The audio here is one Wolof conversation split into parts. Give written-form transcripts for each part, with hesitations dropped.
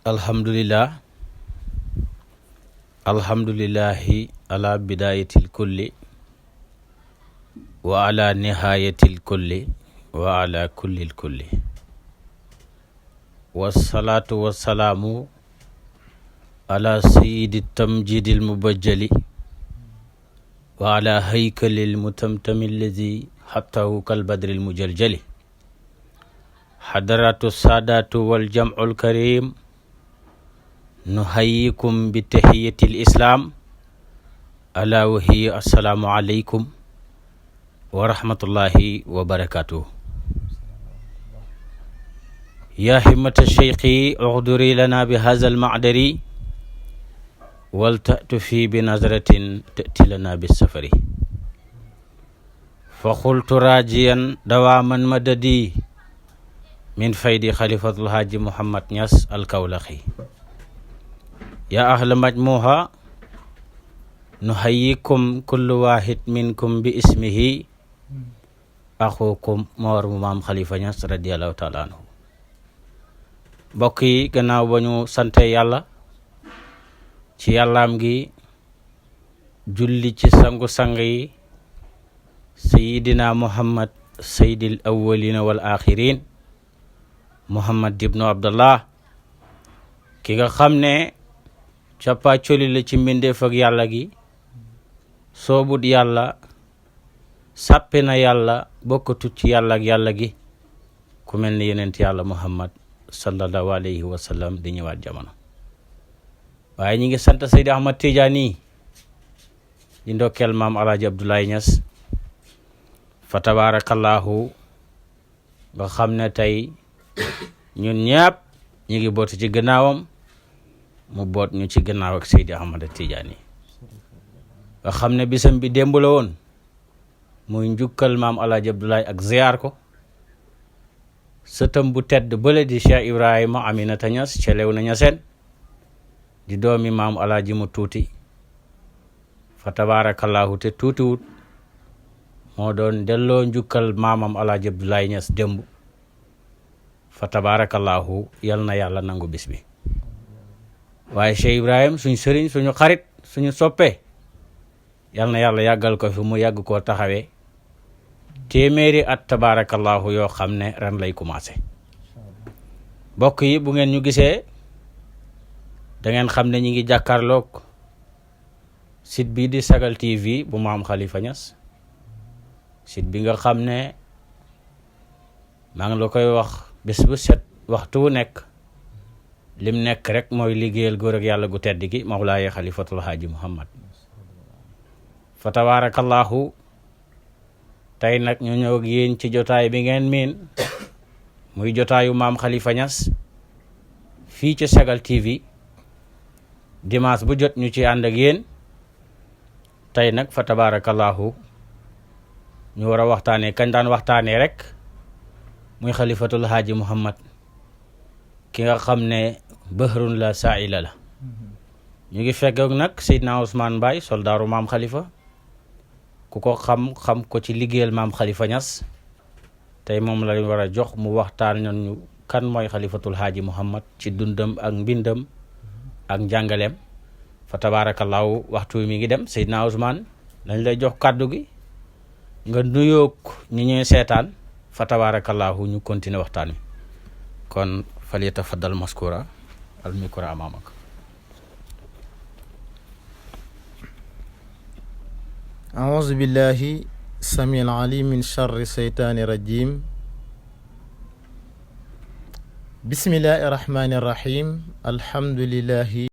alhamdulillah alhamdulillahi ala bidayatil kulli wa ala nihayatil kulli wa ala kullil kulli wassalatu wassalamu ala sayyidi tamjidil mubajjali wa ala haykalil mutamtami allazi hattahu kal badril mujaljali hadaratu sadatu wal jam'ul karim nuhayyikum bi tahiyatil islam ala wa hiya assalaamu aleykum wa rahmatullahi wa barakatuh. Ya himmata shaykhi uhduri lana bi hadha al-ma'dari wal ta'tu fi bi nazratin ta'ti lana bis safari fa qultu rajiyan dawaman madadi min faydi khalifatul haji Muhammad Niass al-Kawlaxi. Ya ahla majmuha nuhayyikum kullu wahid minkum bi ismihi axukum Mor Maam Khalifa Niass radiyallahu taala anhu. mbokk yi gannaaw ba ñu sante yàlla ci yàllaam gi julli ci sangu-sang yi sayidina Muhammad sayyidil awwalina wal axirin Muhammad ibnu Abdallah ki nga xam ne cappa coli la ci mbindeef ak yàlla gi soobut yàlla sàppe na yàlla bokkatut ci yàlla ak yàlla gi ku mel ni yenent yàlla Muhammad sallallahu alayhi wa sallam di ñëwaat jamono. waaye ñi ngi sant Seydi Ahmad Tijaani di ndokkeel maam Alaaji Abdoulaye Niass fa tabarakallahu nga xam ne tey ñun ñëpp ñi ngi bootu ci gannaawam mu boot ñu ci gannaaw ak Seydi Ahmad Tijaani nga xam ne bisam bi démb la woon muy njukkal maam Alaaji Abdoulaye ak ziyaar ko sëtam bu tedd bële di Cheikh Ibrahima Aminata Niass ca Léona Niassène di doomi maam Alaaji mu tuuti fa tabarakallahu te tuutiwut moo doon delloo njukkal maamam Alaaji Abdoulaye Niass démb fa tabarakallahu yal na yàlla nangu bis bi. waaye Cheikh Ibrahim suñu sëriñ suñu xarit suñu soppe yal na yàlla yàggal ko fi mu yàgg koo taxawee téeméeri at tabarakallahu yoo xam ne ren lay commencé. mbokk yi bu ngeen ñu gisee da ngeen xam ne ñi ngi jàkkaarloog site bi di Sagal TV bu maam Khalifa Niass site bi nga xam ne maa ngi la koy wax bés bu set waxtu wu nekk lim nekk rek mooy liggéeyal góor ak yàlla gu tedd gi Mawlaaye Khalifatul Haaji Muhammad fa tabarakallahu tey nag ñu ñëw ak yéen ci jotaay bi ngeen miin muy jotaayu maam Khalifa Niass fii ci Sagal TV dimanche bu jot ñu ci ànd ak yéen tey nag fa tabarakallahu ñu war a waxtaanee kañ daan waxtaanee rek muy Khalifatul Haaji Muhammad ki nga xam ne bëhrun la saa'ila la. ñu ngi fekk nag Seydina Ousmane Mbaye soldaaru maam Khalifa ku ko xam ko ci liggéeyal maam Khalifa Niass tey moom lañ war a jox mu waxtaan ñu kan mooy Khalifatul Haaji Muhammad ci dundam ak mbindam ak njàngaleem fa tabarakallahu waxtu mi ngi dem. Seydina Ousmane dañ lay jox kàddu gi nga nuyoog ñi ñuy seetaan fa tabarakallahu ñu continuer waxtaan wi kon falyatafaddal maskura al mikro amamak. أعوذ بالله السميع العليم من شر الشيطان الرجيم بسم الله الرحمن الرحيم الحمد لله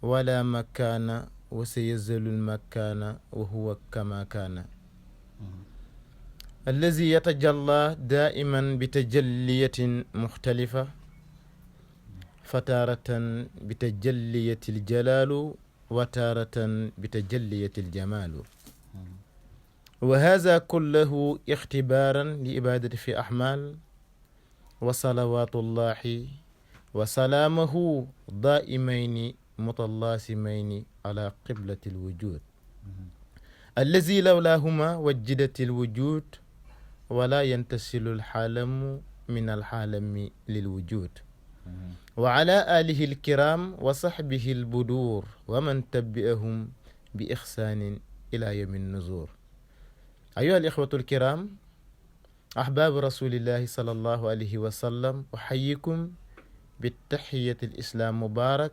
ولا مكان وسيزل المكان وهو كما كان الذي يتجلى دائما بتجلية مختلفة فتارة بتجلية الجلال وتارة بتجلية الجمال وهذا كله اختبارا لإبادة في أحمال وصلوات الله وسلامه دائمين متلاسمين على قبلة الوجود الذي لولاهما وجدت الوجود ولا ينتسل الحالم min alxaalami lilwujud wa ala alihi alkiram wa saxbihi albudur wa man tabi'ahum bi ixsaanin ila yawmi nuzur. ayuha alixwatu alkiram ahbaabu rasulillahi sallallahu alayhi wa sallam uxayikum bitaxiyati alislam mubarak.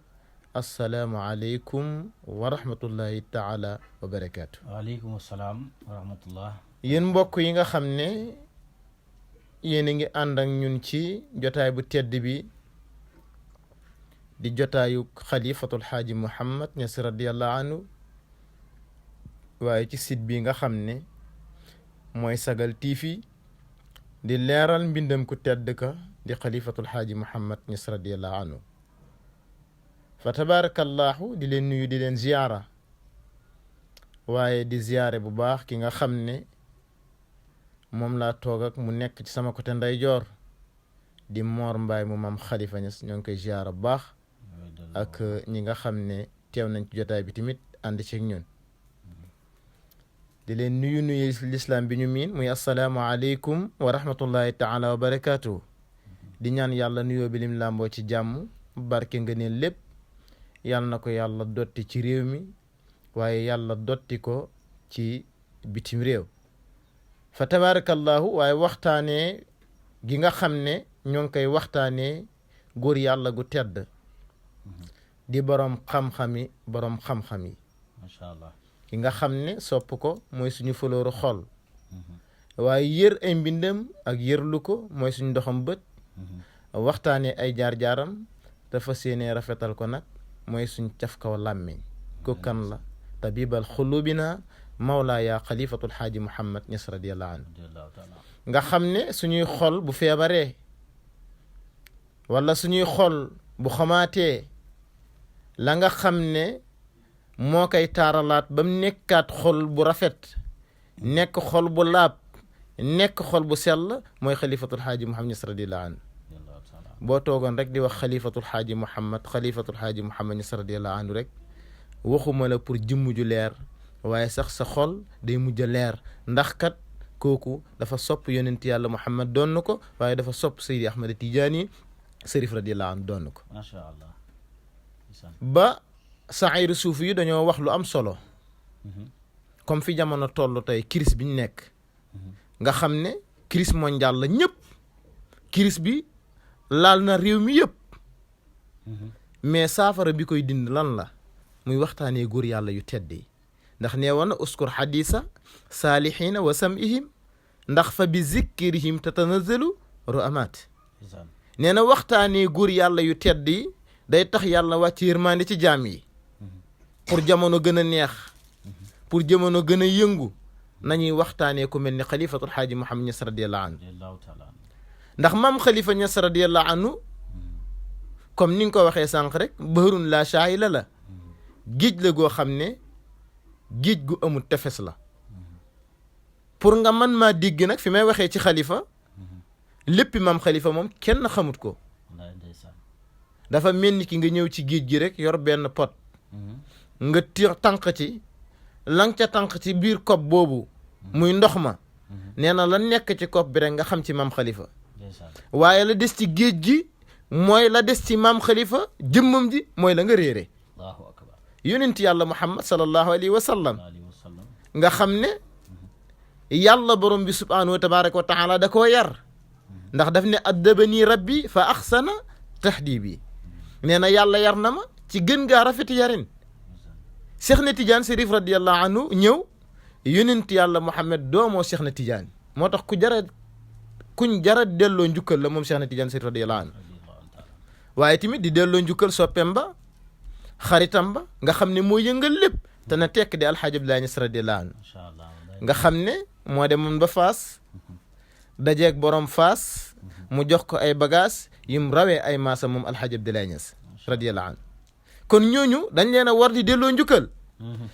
assalaamu aleykum wa rahmatullahi taala wa barakaatu. waaleykum salaam wa rahmatullah. yéen mbokk yi nga xam ne yéen a ngi ànd ak ñun ci jotaay bu tedd bi di jotaayu xalifatul xaaji Mouhamed Niass radiyallahu anhu, waaye ci site bi nga xam ne mooy Sagal TV di leeral mbindam ku tedd ka di xalifatul xaaji Mouhamed Niass radiyallahu anhu. fa tabarakallahu di leen nuyu di leen ziyaara, waaye di ziyaare bu baax ki nga xam ne moom laa toog ak mu nekk ci sama côté ndeyjoor di Mor Mbaye mu maam Khalifa Niass. ñoo ngi koy ziyaara bu baax ak ñi nga xam ne teew nañ ci jotaay bi tamit ànd ci ñun. di leen nuyu lislaam bi ñu miin muy assalaamu aleykum wa rahmatullahi taala wa barakaatu. di ñaan yàlla nuyoo bi lim làmboo ci jàmm barke nga ne lépp yàlla na ko yàlla dotti ci réew mi, waaye yàlla dotti ko ci bitim réew. fa tabarakallahu, waaye waxtaanee gi nga xam ne ñoo ngi koy waxtaanee góor yàlla gu tedd di boroom xam-xam yi macha allah, ki nga xam ne sopp ko mooy suñu folooru xol, waaye yër ay mbindam ak yërlu ko mooy suñu doxam bët. waxtaanee ay jaar-jaaram dafa séenee rafetal ko nag mooy suñ caf kaw làmmiñ. ko kan la tabibal xulubina mawlaaya xalifatul xaaji Mouhamed Niass radiyallahu anhu, nga xam ne suñuy xol bu feebaree wala suñuy xol bu xamaatee la nga xam ne moo koy taaralaat ba mu nekkaat xol bu rafet, nekk xol bu laab, nekk xol bu sell mooy xalifatul xaaji Mouhamed Niass radiyallahu anhu. boo toogoon rek di wax xalifatul xaaji Mouhamed Niass radiyallahu anhu rek waxuma la pour jëmm ju leer, waaye sax sa xol day mujj a leer, ndax kat kooku dafa sopp yonent yàlla Muhammad doon na ko, waaye dafa sopp Seydi Ahmad Tijaani Sërif radiyallahu anhu doon na ko. macha allah. ba saayir suufi yi dañoo wax lu am solo, comme fi jamono toll tey crise bi ñu nekk, nga xam ne crise mondiale la, ñëpp crise bi laal na réew mi yëpp, mais saafara bi koy dind lan la? muy waxtaanee góor yàlla yu tedd yi. ndax nee woon na uskur xadisa saalihiina wa sam'ihim, ndax fa bi zikrihim tatanazzalu ru'amaat. nee na waxtaanee góor yàlla yu tedd yi day tax yàlla wàcc yërmande ci jaam yi, pour jamono gën a neex, pour jamono gën a yëngu, nañuy waxtaanee ku mel ni xalifatul xaaji Mouhamed Niass radiyallahu anhu. ndax maam Khalifa Niass radiyallahu anhu comme ni nga ko waxee sànq rek, bahrun la shaahila la, géej la goo xam ne géej gu amul tefes la. pour nga man maa dégg nag fi may waxee ci xalifa, léppi maam Khalifa moom kenn xamut ko. dafa mel ni ki nga ñëw ci géej gi rek yor benn pot, nga tànq ci lang ca tànq ci biir kopp boobu muy ndox ma, nee na la nekk ci kopp bi rek nga xam ci maam Khalifa. waaye la des ci géej gi mooy la des ci maam Khalifa jëmmam ji mooy la nga réere. yonent yàlla Muhammad sallallahu alayhi wa sallam nga xam ne yàlla borom bi subhanahu wa tabaraka wa taala da koo yar, ndax daf ne addabani rabbi fa axsana tahdibi. nee na yàlla yar na ma ci gën gaa rafeti yarin. Cheikh na Tidiane Sërif radiyallahu anhu ñëw, yonent yàlla Muhammad doomoo Cheikh na Tidiane, moo tax kuñ jara delloo njukkal la moom Cheikh na Tidiane Sërif radiyallahu anhu. waaye tamit di delloo njukkal soppeem ba, xaritam ba, nga xam ne moo yëngal lépp te na tekk di alxaaji Abdoulaye Niass radiyallahu anhu, nga xam ne moo demoon ba Faas dajeeg borom Faas mu jox ko ay bagages yim rawee ay maasa moom alxaaji Abdoulaye Niass radiyallahu anhu. kon ñooñu dañ leen a war di delloo njukkal.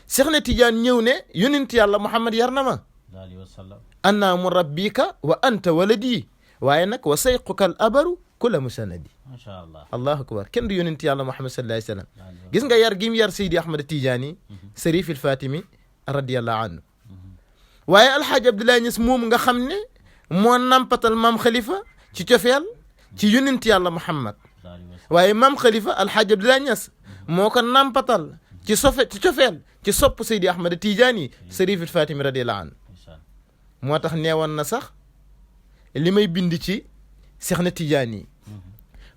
Cheikh na Tidiane ñëw ne yonent yàlla Muhammad yar na ma, anna murabbika wa anta waladi, waaye nag wa sayquka al abaru kula musanadi. macha allah, allahu akbar. kenn du yonent yàlla Muhammad sallallahu alayhi wa sallam. gis nga yar gi mu yar Seydi Ahmad Tidiane Sërif il Fatimi radiyallahu anhu. waaye alxaaji Abdoulaye Niass moom nga xam ne moo nampatal maam Khalifa ci cofeel ci yonent yàlla Muhammad waaye maam Khalifa Alxaaji Abdoulaye Niass moo ko nampatal ci cofeel ci sopp Seydi Ahmad Tijaani Sërifil Fatimi radiyallahu anhu moo tax neewoon na sax li may bind ci Seex na Tijaani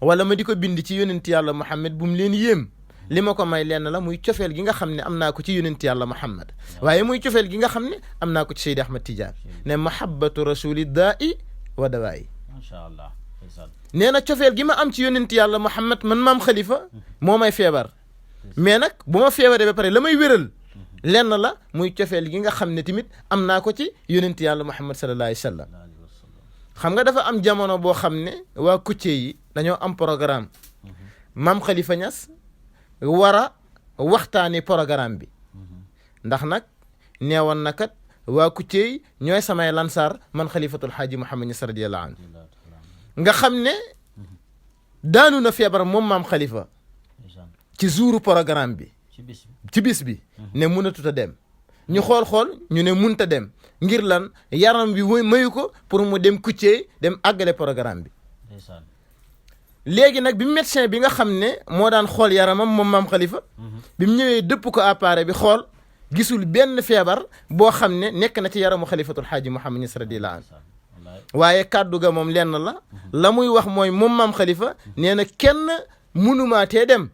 wala ma di ko bind ci yonent yàlla Muhammad bu mu leen yéem li ma ko may lenn la muy cofeel gi nga xam ne am naa ko ci yonent yàlla Muhammad waaye muy cofeel gi nga xam ne am naa ko ci Seydi Ahmad Tidiane ne mahabbatu rasuli daa'i wa dawaa'i macha allah nee na cofeel gi ma am ci yonent yàlla Muhammad man maam Khalifa moo may feebar mais nag bu ma feebaree ba pare la may wéral lenn la muy cofeel gi nga xam ne tamit am naa ko ci yonent yàlla Muhammad sallallahu alayhi wa sallam xam nga dafa am jamono boo xam ne waa Kucce yi dañoo am programme maam Khalifa Niass war a waxtaani programme bi ndax nag neewoon na kat waa Kucce yi ñooy samay lansaar man Khalifatul Haaji Mouhamed Niass radiyallahu anhu nga xam ne daanu na feebar moom maam Khalifa ci jouru programme bi ci bis bi ne mënatut a dem ñu xool ñu ne mënut a dem ngir lan yaram bi mayu ko pour mu dem Kucce dem àggale programme bi léegi nag bi médecin bi nga xam ne moo daan xool yaramam moom maam Khalifa bi mu ñëwee dëpp ko appareil bi xool gisul benn feebar boo xam ne nekk na ci yaramu Khalifatul Haaji Mouhamed Niass radiyallahu anhu waaye kàddu ga moom lenn la muy wax mooy moom maam Khalifa nee na kenn mënumaatee dem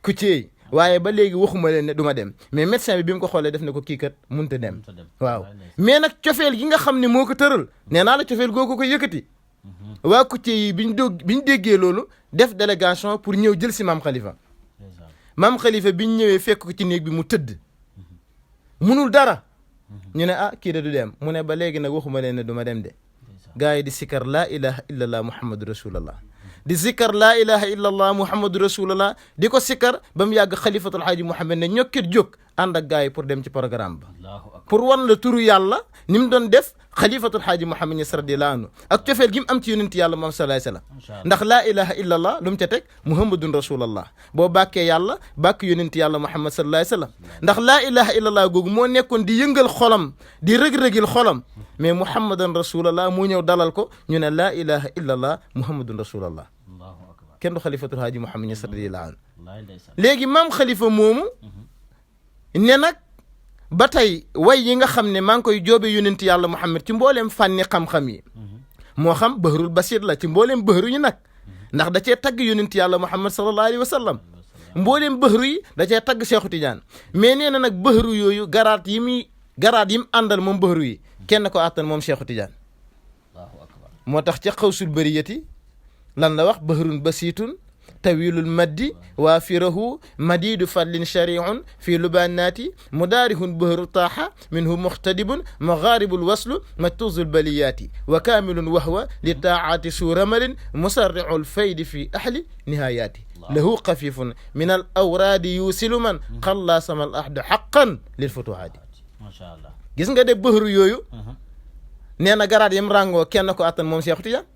Kucce waaye ba léegi waxuma leen ne du ma dem mais médecin bi mu ko xoolee def na ko kii kat mënut a dem waaw mais nag cofeel gi nga xam ne moo ko tëral nee naa la cofeel googu ko yëkkati waa Kucce yi biñ déggee loolu def délégation pour ñëw jël si maam Khalifa maam Khalifa biñ ñëwee fekk ko ci néeg bi mu tëdd munul dara ñu ne kii de du dem mu ne ba léegi nag waxuma leen ne du ma dem de gars yi di sikkar laa ilaha illallah muhammadu rasulallah di sikkar laa ilaha illallah muhammadu rasulallah di ko sikkar ba mu yàgg Khalifatul Haaji Mouhamed ne ñokkit jóg ànd ak gars yi pour dem ci programme ba pour wan la turu yàlla ni mu doon def Khalifatul Haaji Mouhamed Niass radiyallahu anhu ak cofeel gi mu am ci yonent yàlla moom sallallahu alayhi wasallam ndax laa ilaha illallah lu mu ca teg muhammadun rasulallah boo bàkkee yàlla bàkk yonent yàlla Muhammad sallallahu alayhi wasallam ndax laa ilaha illallah googu moo nekkoon di yëngal xolam di rëg-rëgil xolam mais muhammadan rasulallah moo ñëw dalal ko ñu ne laa ilaha illallah muhammadun rasulallah kenn du Khalifatul Haaji Mouhamed Niass radiyallahu anhu léegi maam Khalifa moomu ne nag ba tey way yi nga xam ne maa ngi koy joobe yonent yàlla Muhammad ci mbooleem fànni xam-xam yi moo xam bahrul basir la ci mbooleem bahru yi nag ndax da cee tagg yonent yàlla Muhammad sallallahu alayhi wa sallam mbooleem bahru yi da cee tagg Cheikhu Tidiane mais nee na nag bahru yooyu garaat yi mu àndal moom bahru yi kenn ko àttan moom Cheikhu Tidiane moo tax ca xawsul bariyati lan la wax bahrun basiitun tawilul maddi waafirahu madidu fadlin shariun fi lubannaati mudaarihun bahru taaxa minhu muxtadibun magharibul waslu matuzul baliyaati wa kaamilun wahwa li taacaati suuramalin musarricu lfaydi fi ahli nihayaati lahu xafifun min al awraadi yuusilu man xalla sama al ahdu xaqan lil futuhaati gis nga de bahru yooyu nee na garaat yam ràngoo kenn ko attan moom Cheikh Tidiane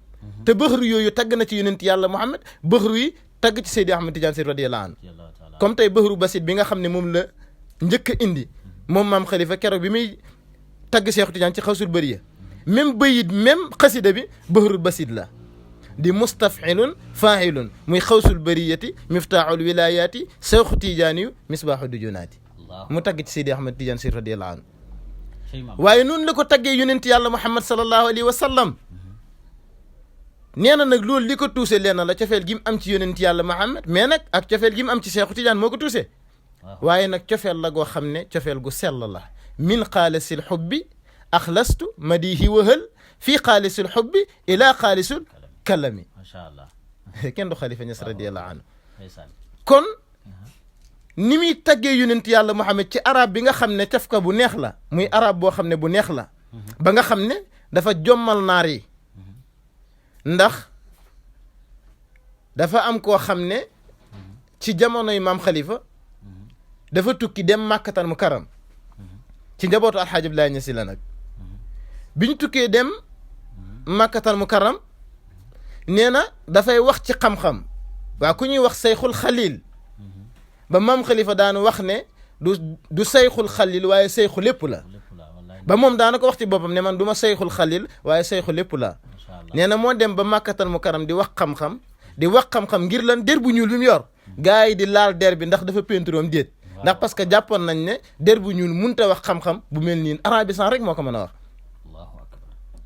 te bahru yooyu tagg na ci yonent yàlla Muhammad bahru yi tagg ci Seydi Ahmad Tidiane Sy radiyallahu anhu comme tey bahru basit bi nga xam ne moom la njëkk a indi moom maam Khalifa keroog bi muy tagg Cheikh Tidiane ci xawsul bëriya même bayit même xasida bi bahru basit la di mustafilun failun muy xawsul bëriyati miftaaxul wilayaati Cheikh Tidiane yu misbaaxu dujunaati mu tagg ci Seydi Ahmad Tidiane Sy radiyallahu anhu waaye noonu la ko taggee yonent yàlla Muhammad sallallahu alayhi wa sallam nee na nag loolu li ko tuuse leen la cofeel gi mu am ci yonent yàlla Muhammad mais nag ak cofeel gi mu am ci Cheikh Tidiane moo ko tuuse waaye nag cofeel la goo xam ne cofeel gu sell la min xaalisil xubbi axlastu madihi wahal fii xaalisil xubbi ila xaalisul kalami kenn du Khalifa Niass radiyallahu anhu kon ni muy taggee yonent yàlla Muhammad ci arab bi nga xam ne cafka bu neex la muy arab boo xam ne bu neex la ba nga xam ne dafa jommal naar yi ndax dafa am koo xam ne ci jamonoy maam Khalifa dafa tukki dem Màkkatal Mukarram ci njabootu Alxaaji Abdoulaye Niass la nag biñ tukkee dem Màkkatal Mukarram nee na dafay wax ci xam-xam waa ku ñuy wax Seyxul Xalil ba maam Khalifa daanu wax ne du Seyxul Xalil waaye Seyxu lépp la ba moom daana ko wax ci boppam ne man du ma Seyxul Xalil waaye Seyxu lépp la nee na moo dem ba màkkatal mu karam di wax xam-xam ngir lan der bu ñuul bi mu yor gars yi di laal der bi ndax dafa peinturoom déet ndax parce que jàppoon nañ ne der bu ñuul mënut a wax xam-xam bu mel nii arabisant rek moo ko mën a wax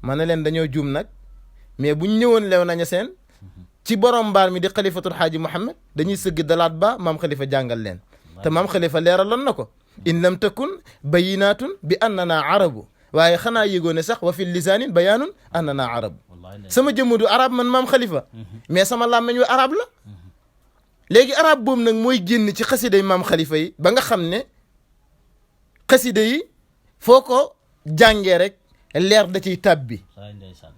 ma ne leen dañoo juum nag mais buñ ñëwoon lew nañu seen ci borom mbaar mi di xalifatul xaaji Muhammad dañuy sëgg dalaat ba maam xalifa jàngal leen te maam xalifa leeraloon na ko in lam takun bayinatun bi annana arabu waaye xanaa yëgoo ne sax wa fi lisaanin bayaanun annana arabu sama jëmm du arab man maam xalifa mais sama làmmeñ wi arab la léegi arab boobu nag mooy génn ci xasida yi maam xalifa yi ba nga xam ne xasida yi foo ko jàngee rek leer da ciy tàbbi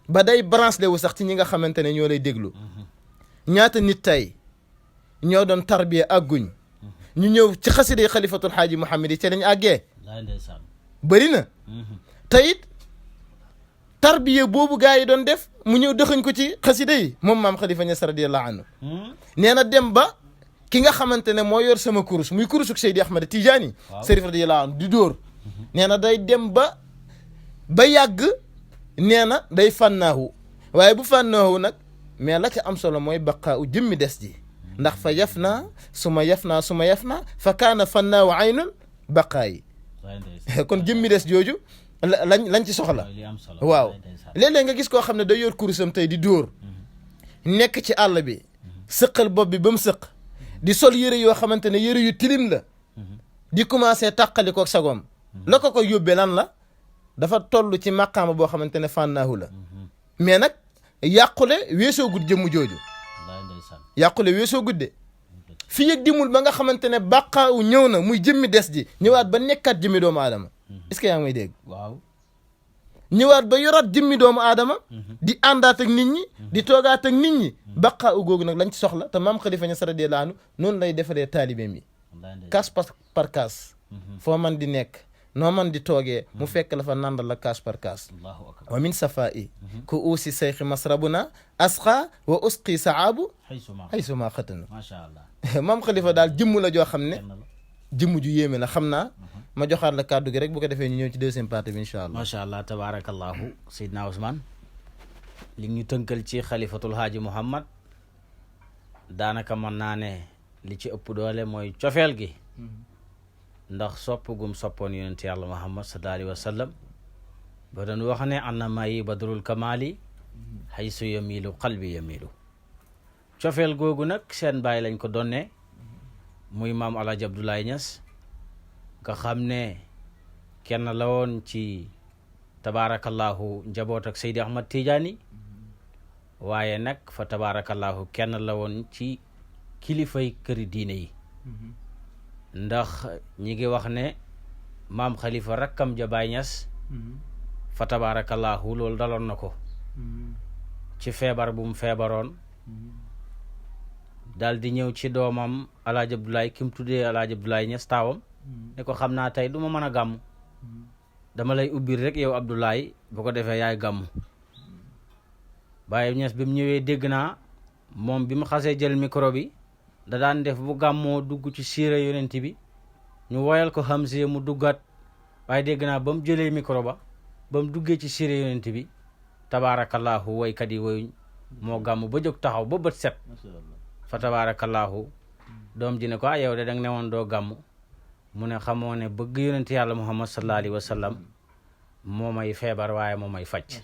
ba day branché wu sax ci ñi nga xamante ne ñoo lay déglu ñaata nit tey ñoo doon tarbiya àgguñ ñu ñëw ci xasida yi xalifatul xaaji Muhammad yi ci lañ àggee bëri na te it tarbiya boobu gaa yi doon def mu ñëw dëxañ ko ci xasida yi moom maam xalifa Ñas radiyallahu anhu nee na dem ba ki nga xamante ne moo yor sama kurus muy kurusuk Seydi Ahmad Tijaani Sërif radiyallahu anhu di dóor nee na day dem ba yàgg nee na day fànnaahu waaye bu fànnaahu nag mais la ca am solo mooy baqaa u jëmmi des ji ndax fa yaf naa suma yaf naa fa kaana fannaahu aynul baqaa yi kon jëmmi des jooju lañ ci soxla waaw léeg-léeg nga gis koo xam ne day yor kurusam tey di dóor nekk ci àll bi sëqal bopp bi ba mu sëq di sol yëre yoo xamante ne yëre yu tilim la di commencé tàqali ko sagoom la ko yóbbee lan la dafa toll ci maqaama boo xamante ne fànnaahu la mais nag yàqule weesoo gudd jëmm jooju yàqule weesoo gudde fi yëg dimul ba nga xamante ne bàqaawu ñëw na muy jëmmi des ji ñëwaat ba nekkaat jëmmi doomu aadama est-ce que yaa ngi may dégg waaw ñëwaat ba yoraat jëmmi doomu aadama di àndaat ak nit ñi di toogaat ak nit ñi baqaawu googu nag lañ ci soxla te maam Xalifa Ñas radiyallaahu anhu noonu lay defaree taalibeem yi kaas par kaas foo man di nekk noo man di toogee mu fekk la fa nandal la kaas par kaas wa min safaa'i ku uusi sayxi masrabuna asqa wa usqi saabu haysuma xatanu maam Xalifa daal jëmm la joo xam ne jëmm ju yéeme la xam naa ma joxaat la kàddu gi rek bu ko defee ñu ñëw ci deuxième partie bi incha allah macha allah tabarakallahu Seydina Ousmane li ñu tënkal ci xalifatul haaji Muhammad daanaka mën naa ne li ci ëpp doole mooy cofeel gi ndax sopp gum soppoon yonent yàlla Muhammad sallallahu alayhi wa sallam ba doon wax ne anna mayi badrul kamali haysu yamilu qalbi yamilu cofeel googu nag seen bàyyi lañ ko donne muy maam Alaaji Abdoulaye Niass nga xam ne kenn la woon ci tabaarakallahu njaboot ak Seydi Ahmad Tijaani waaye nag fa tabaarakallahu kenn la woon ci kilifay këri diine yi ndax ñi ngi wax ne maam Khalifa rakkam ja Baay Ñas fa tabaarakallahu loolu daloon na ko ci feebar bu mu feebaroon daal di ñëw ci doomam Alaaji Abdoulaye ki mu tuddee Alaaji Abdoulaye Niass taawam ne ko xam naa tey du ma mën a gàmm dama lay ubbil rek yow Abdoulaye bu ko defee yaay gàmm Baay Ñas bi mu ñëwee dégg naa moom bi mu xasee jël micro bi da daan def bu gàmmoo dugg ci siira yonent bi ñu woyal ko Hamziya mu duggaat waaye dégg naa ba mu jëlee micro ba mu duggee ci siira yonent bi tabaarakallahu woykat yi woyuñ moo gàmm ba jóg taxaw ba bët set fa tabaarakallahu doom ji ne ko yow de danga ne woon doo gàmm mu ne xamoo ne bëgg yonent yàlla Muhammad sallallahu alayhi wa sallam moo may feebar waaye moo may faj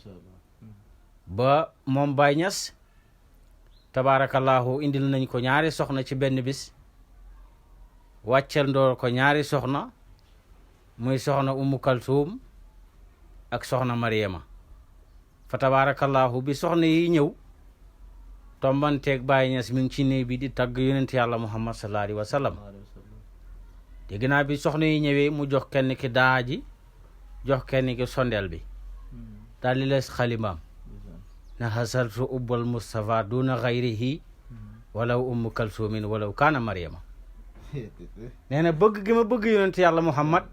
ba moom Baay Ñas tabaarakallahu indil nañ ko ñaari soxna ci benn bis wàccel ndoor ko ñaari soxna muy soxna Ummu Kaltuum ak soxna Mariama fa tabaarakallahu bi soxna yi ñëw tombanteeg Baay Ñas mi ngi ci néeg bi di tagg yonent yàlla Muhammad sallallahu alayhi wa sallam dégg naa bi soxna yi ñëwee mu jox kenn ki daa ji jox kenn ki sondeel bi daal di lees xalimaam na hasaltu ubbal Mustafa duna xayrihi walaw Ummu Kalsumin walaw kaana Mariama nee na bëgg gi ma bëgg yonent yàlla Muhammad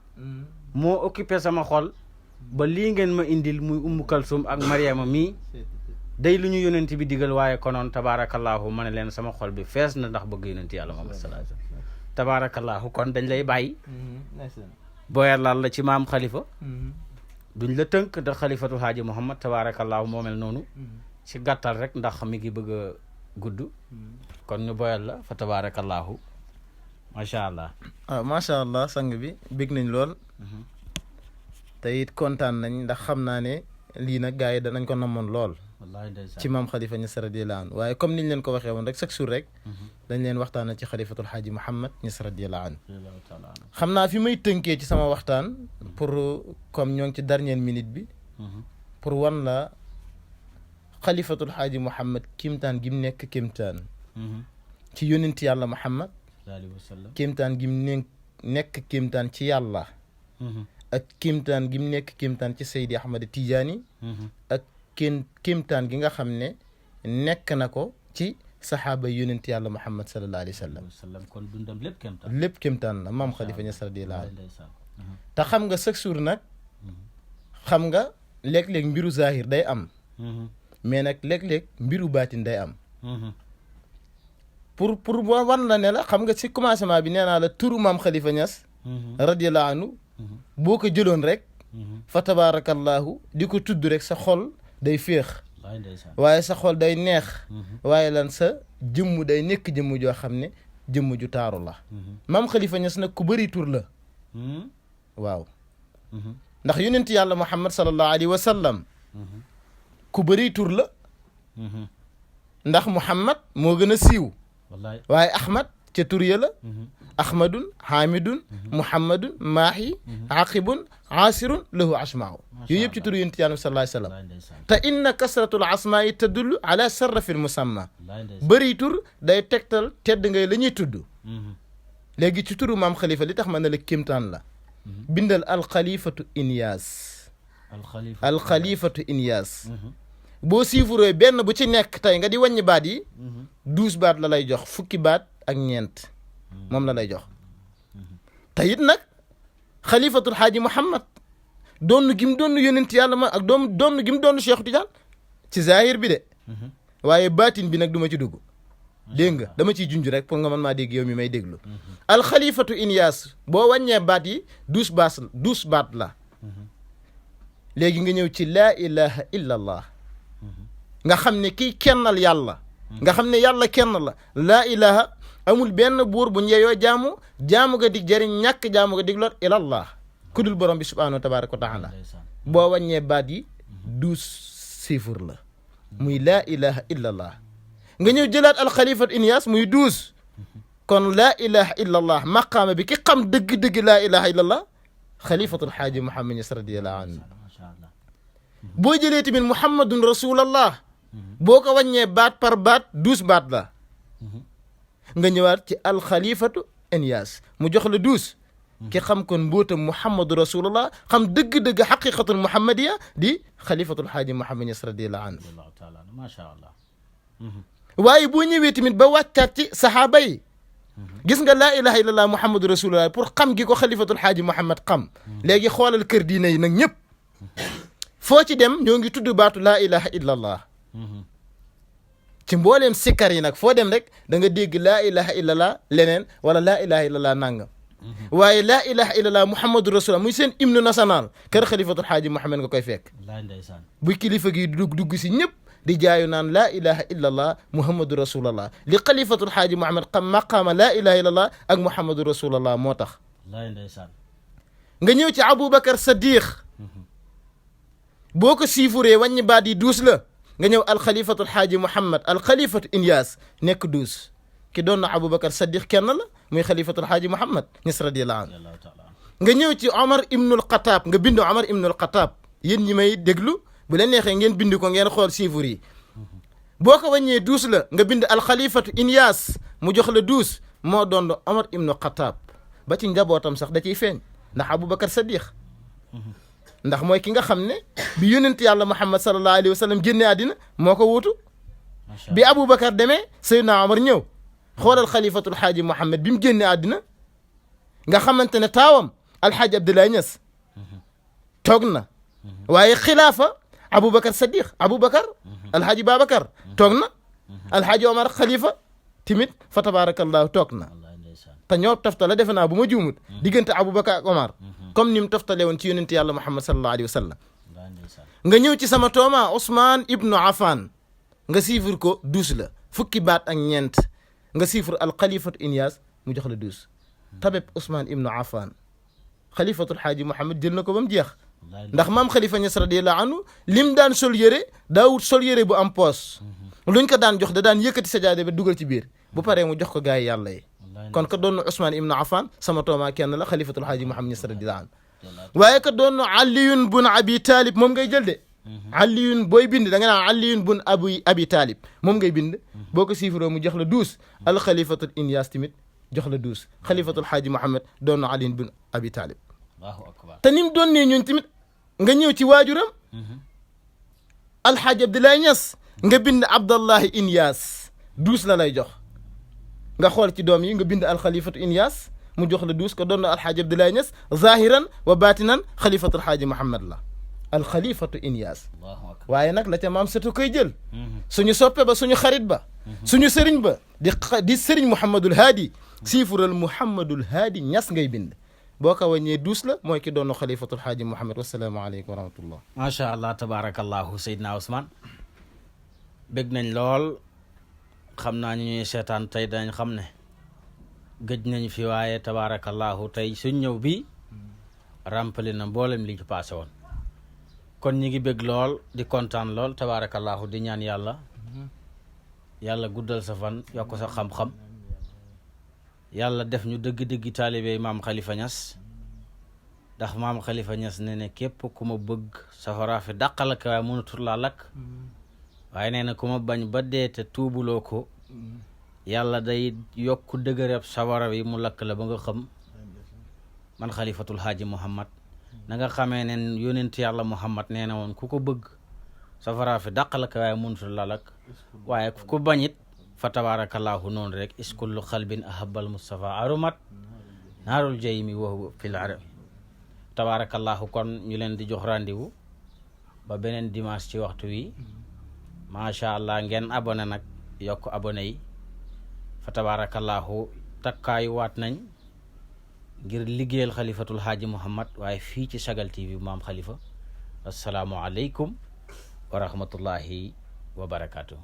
moo occupé sama xol ba lii ngeen ma indil muy Ummu Kalsum ak Mariama mii day lu ñu yonent bi digal waaye konoon tabaarakallahu ma ne leen sama xol bi fees na ndax bëgg yonent yàlla Muhammad sallallahu alayhi wasallam tabaarakallahu kon dañ lay bàyyi booyal laal la ci maam Khalifa duñ la tënk ndax xalifatul haaji Muhammad tabaarakallahu moo mel noonu ci gàttal rek ndax mi ngi bëgg a gudd kon ñu boyal la fa tabarakallahu macha allah. macha allah sang bi bég nañ lool te it kontaan nañ ndax xam naa ne lii nag gars yi danañ ko namoon lool ci maam Khalifa Niass radiyallahu anhu waaye comme niñ leen ko waxee woon rek chaque jour rek dañ leen waxtaanal ci xalifatul xaaji Mouhamed Niass radiyallahu anhu xam naa fi may tënkee ci sama waxtaan pour comme ñoo ngi ci dernière minute bi pour wan la xalifatul xaaji Mouhamed kimtaan gi mu nekk kimtaan ci yónent yàlla Mouhamed kimtaan gi mu nekk kimtaan ci yàlla ak kimtaan gi mu nekk kimtaan ci Seydi Ahmad Tijaani ak kimtaan gi nga xam ne nekk na ko ci saxaaba yonent yàlla Muhammad sallallahu alayhi wa sallam kon dundam lépp kimtaan la maam Khalifa Niass radiyallahu anhu te xam nga chaque jour nag xam nga léeg-léeg mbiru zahir day am mais nag léeg-léeg mbiru baatin day am pour wan la ne la xam nga ci commencement bi nee naa la turu maam Khalifa Niass radiyallahu anhu boo ko jëloon rek fa tabarakallahu di ko tudd rek sa xol day féex waaye sa xol day neex waaye lan sa jëmm day nekk jëmm joo xam ne jëmm ju taaru la maam Khalifa Niass nag ku bëri tur la waaw ndax yonent yàlla Muhammad sallallahu alayhi wa sallam ku bëri tur la ndax Muhammad moo gën a siiw waaye Ahmad ca tur ya la ahmadun hamidun muhammadun maahi aqibun asirun lahu asmaaw yooyu yëpp ci turu yonent yàlla sallallahu alayhi wa sallam te inna kasratul asmaai tadullu ala sarrafil musamma bëri tur day tegtal tedd ngay la ñuy tudd léegi ci turu maam Khalifa li tax ma ne la kéemtaan la bindal alxalifatu Inyas alxalifatu Inyas boo siifuree benn bu ci nekk tey nga di wàññi baat yi 12 baat la lay jox fukki baat ak ñeent moom la lay jox te it nag xalifatul xaaji Mouhamed doon gi mu doon yonent yàlla ma ak doon gi mu doon Cheikh Tidiane ci zahir bi de waaye baatin bi nag du ma ci dugg dégg nga dama ciy junj rek pour nga mën maa dégg yow mi may déglu alxalifatu Inyas boo wàññee baat yi 12 baat la léegi nga ñëw ci laa ilaha illa allah nga xam ne kii kennal yàlla nga xam ne yàlla kenn la laa ilaha amul benn buur bu njeyoo jaamu ga dig jëriñ ñàkk jaamu ga dig lor ilallah ku dul borom bi subhanahu wa tabaraka wa taala boo wàññee baat yi 12 chiffres la muy laa ilaha illallah nga ñëw jëlaat alxalifat Inyas muy 12 kon laa ilaha illallah maqaama bi ki xam dëgg-dëgg laa ilaha illallah xalifatul xaaji Mouhamed Niass radiyallahu anhu boo jëlee tamit muhammadun rasulallah boo ko wàññee baat par baat 12 baat la nga ñëwaat ci alxalifatu Inyas mu jox la 12 ki xam kon mbootam muhammadu rasulullah xam dëgg-dëgg xaqiqatul muhammadiya di xalifatul xaaji Mouhamed Niass radiyallahu anhu macha allah waaye boo ñëwee tamit ba wàccaat ci saxaaba yi gis nga laa ilaha illallah muhammadu rasulullah pour xam gi ko xalifatul xaaji Mouhamed xam léegi xoolal kër diine yi nag ñëpp foo ci dem ñoo ngi tudd baatu laa ilaha illallah ci mbooleem sikkar yi nag foo dem rek da nga dégg laa ilaha illallah leneen wala laa ilaha illallah nangam waaye laa ilaha illallah muhammadu rasulullah muy seen hymne national kër xalifatul xaaji Mouhamed nga koy fekk bu kilifa gi dugg si ñëpp di jaayu naan laa ilaha illallah muhammadu rasulullah li xalifatul xaaji Mouhamed xam maqaama laa ilaha illallah ak muhammadu rasulullah moo tax nga ñëw ci Aboubacar Sadiq boo ko siifuree wàññi baat yi 12 la nga ñëw alxalifatul xaaji Mouhamed alxalifatu Inyas nekk 12 ki doon na Aboubacar Sadiq kenn la muy xalifatul xaaji Mouhamed Niass radiyallahu anhu nga ñëw ci Omar ibnul Xataab nga bind Omar ibnul Xataab yéen ñi may déglu bu leen neexee ngeen bind ko ngeen xool chiffres yi boo ko wàññee 12 la nga bind alxalifatu Inyas mu jox la 12 moo doon Omar ibnul Xataab ba ci njabootam sax da ciy feeñ ndax Aboubacar Sadiq ndax mooy ki nga xam ne bi yonent yàlla Muhammad sallallahu alayhi wa sallam génne àddina moo ko wuutu bi Aboubacar demee Seydina Omar ñëw xoolal xalifatul xaaji Mouhamed bi mu génne àddina nga xamante ne taawam alxaaji Abdoulaye Niass toog na waaye xilaafa Aboubacar Sadiq Aboubacar alxaaji Babacar toog na alxaaji Omar xalifa timit fa tabarakallahu toog na te ñoo toftale defe naa bu ma juumut diggante Aboubacar ak Omar comme ni mu toftale woon ci yonent yàlla Muhammad sallallahu alayhi wa sallam nga ñëw ci sama tooma Ousmane ibnu Affan nga chiffre ko 12 la fukki baat ak ñeent nga chiffre al xalifatu Inyas mu jox la 12 tabeb Ousmane ibnu Affan xalifatul xaaji Mouhamed jël na ko ba mu jeex ndax maam Khalifa Niass radiyallahu anhu lim daan sol yére daawut sol yére bu am poos luñ ko daan jox da daan yëkkati sajaade ba dugal ci biir bu paree mu jox ko gaay yàlla yi kon ka doon Ousmane ibnu Affan sama tooma kenn la xalifatul xaaji Mouhamed Niass radiyallahu anhu waaye ka doon Aliyun bun Abi Talib moom ngay jël de Aliyun booy bind da nga naan Aliyun bun Abi Talib moom ngay bind boo ko chiffré mu jox la 12 al xalifatul Inyas tamit jox la 12 xalifatul xaaji Mouhamed doon Aliyun bun Abi Talib te ni mu doon nee ñooñu tamit nga ñëw ci waajuram alxaaji Abdoulaye Niass nga bind Abdallahi Inyas 12 la lay jox nga xool ci doom yi nga bind alxalifatu Inyas mu jox la 12 ko doon na alxaaji Abdoulaye Niass zahiran wa batinan xalifatul xaaji Mouhamed la alxalifatu Inyas waaye nag la ca maam sëtu koy jël suñu soppe ba suñu xarit ba suñu sëriñ ba di sëriñ Mouhamadul Haadi siifural Mouhamadul Haadi Niass ngay bind boo ko wàññee 12 la mooy ki doon xalifatul xaaji Mouhamed wasalaamaaleykum wa rahmatullah macha allah tabarakallahu Seydina Ousmane bég nañ lool xam naa ñu ñuy seetaan tey dañ xam ne gëj nañ fi waaye tabarakallahu tey suñ ñëw bi rempli na mboolem li ci passé woon kon ñi ngi bég lool di kontaan lool tabarakallahu di ñaan yàlla guddal sa fan yokk sa xam-xam yàlla def ñu dëgg-dëgg taalibe maam Khalifa Niass ndax maam Khalifa Niass ne ne képp ku ma bëgg safara fi dàqal ak waaye mënatul laa lakk waaye nee na ku ma bañ ba dee te tuubuloo ko yàlla day yokk dëgërëb sawara wi mu lakk la ba nga xam man xalifatul haaji Muhammad na nga xamee ne yonent yàlla Muhammad nee na woon ku ko bëgg safara fi dàqal ak waaye mënatul laa lakk waaye ku ko bañit fa tabarakallahu noonu rek iskullu xalbin ahabal Mustafa arumat naarul jaymi wa fil arabi tabarakallahu kon ñu leen di jox rendez-vous ba beneen dimanche ci waxtu wi macha allah ngeen abonné nag yokk abonné yi fa tabarakallahu takkaayu waat nañ ngir liggéeyal xalifatul haaji Muhammad waaye fii ci Sagal TV maam Khalifa assalaamu aleykum wa rahmatullahi wa barakatuh